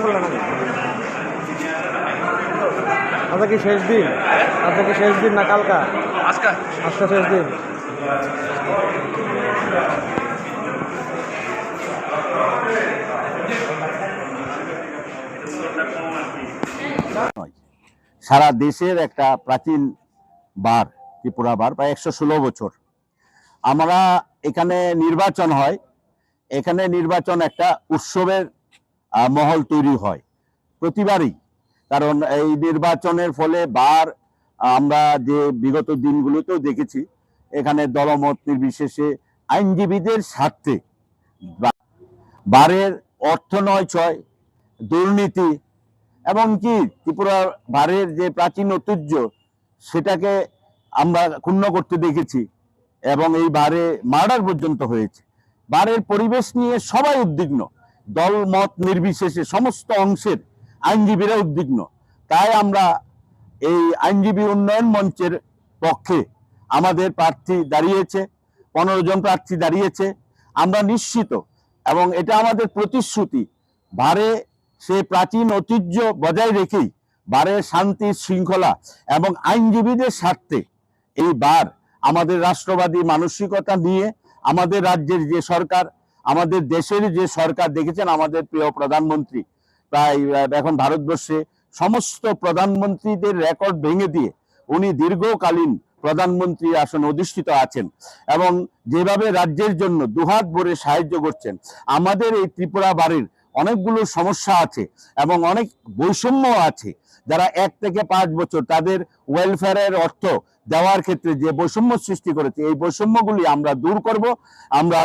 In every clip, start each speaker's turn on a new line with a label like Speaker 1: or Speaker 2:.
Speaker 1: করলেন আজকে? আজকে কি শেষ দিন? আজকে কি শেষ দিন না কালকা?
Speaker 2: আজকে
Speaker 1: শেষ দিন।
Speaker 3: সারা দেশের একটা প্রাচীন বার ত্রিপুরা বার, প্রায় 116 বছর। আমরা এখানে নির্বাচন হয়, এখানে নির্বাচন একটা উৎসবের মহল তৈরি হয় প্রতিবারই। কারণ এই নির্বাচনের ফলে বার আমরা যে বিগত দিনগুলোতেও দেখেছি, এখানে দলমত নির্বিশেষে আইনজীবীদের স্বার্থে বারের অর্থ নয় ছয়, দুর্নীতি এবং কি ত্রিপুরা বারের যে প্রাচীন ঐতিহ্য সেটাকে আমরা ক্ষুণ্ণ করতে দেখেছি এবং এই বারে মার্ডার পর্যন্ত হয়েছে। বারের পরিবেশ নিয়ে সবাই উদ্বিগ্ন, দল মত নির্বিশেষে সমস্ত অংশের আইনজীবীরা উদ্বিগ্ন। তাই আমরা এই আইনজীবী উন্নয়ন মঞ্চের পক্ষে আমাদের প্রার্থী দাঁড়িয়েছে, 15 জন প্রার্থী দাঁড়িয়েছে। আমরা নিশ্চিত এবং এটা আমাদের প্রতিশ্রুতি, বারে সে প্রাচীন ঐতিহ্য বজায় রেখেই বারের শান্তি শৃঙ্খলা এবং আইনজীবীদের স্বার্থে এই বার আমাদের রাষ্ট্রবাদী মানসিকতা নিয়ে আমাদের রাজ্যের যে সরকার, আমাদের দেশের যে সরকার, দেখেছেন আমাদের প্রিয় প্রধানমন্ত্রী প্রায় এখন ভারতবর্ষে সমস্ত প্রধানমন্ত্রীদের রেকর্ড ভেঙে দিয়ে উনি দীর্ঘকালীন প্রধানমন্ত্রী আসনে অধিষ্ঠিত আছেন এবং যেভাবে রাজ্যের জন্য দুহাত ভরে সাহায্য করছেন। আমাদের এই ত্রিপুরা বারের অনেকগুলো সমস্যা আছে এবং অনেক বৈষম্য আছে। যারা 1 থেকে 5 বছর তাদের ওয়েলফেয়ারের অর্থ দেওয়ার ক্ষেত্রে যে বৈষম্য সৃষ্টি করেছে, এই বৈষম্যগুলি আমরা দূর করব। আমরা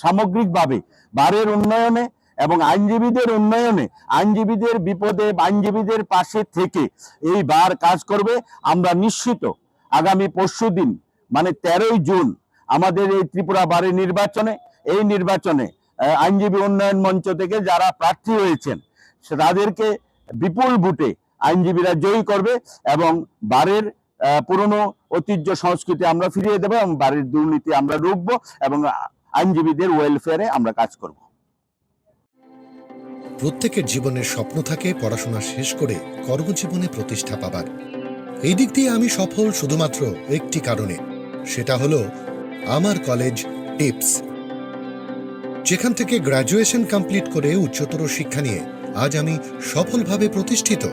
Speaker 3: সামগ্রিকভাবে বারের উন্নয়নে এবং আইনজীবীদের উন্নয়নে, আইনজীবীদের বিপদে আইনজীবীদের পাশে থেকে এই বার কাজ করবে। আমরা নিশ্চিত আগামী পরশুদিন মানে 13ই জুন আমাদের এই ত্রিপুরা বারের এই নির্বাচনে আইনজীবী উন্নয়ন মঞ্চ থেকে যারা প্রার্থী হয়েছেন তাদেরকে বিপুল ভোটে আইনজীবীরা জয়ী করবে এবং বারের পুরনো ঐতিহ্য সংস্কৃতি আমরা ফিরিয়ে দেবো এবং বারের দুর্নীতি আমরা রুখবো এবং আইনজীবীদের ওয়েলফেয়ারে আমরা কাজ করব।
Speaker 4: প্রত্যেকের জীবনের স্বপ্ন থাকে পড়াশোনা শেষ করে কর্মজীবনে প্রতিষ্ঠা পাবার। এই দিক দিয়ে আমি সফল শুধুমাত্র একটি কারণে, সেটা হলো আমার কলেজ টিপস, যেখান থেকে গ্র্যাজুয়েশন কমপ্লিট করে উচ্চতর শিক্ষা নিয়ে আজ আমি সফলভাবে প্রতিষ্ঠিত।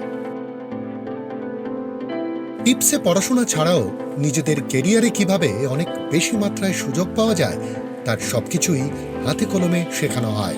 Speaker 4: টিপসে পড়াশোনা ছাড়াও নিজেদের কেরিয়ারে কিভাবে অনেক বেশি মাত্রায় সুযোগ পাওয়া যায় তার সবকিছুই হাতে কলমে শেখানো হয়।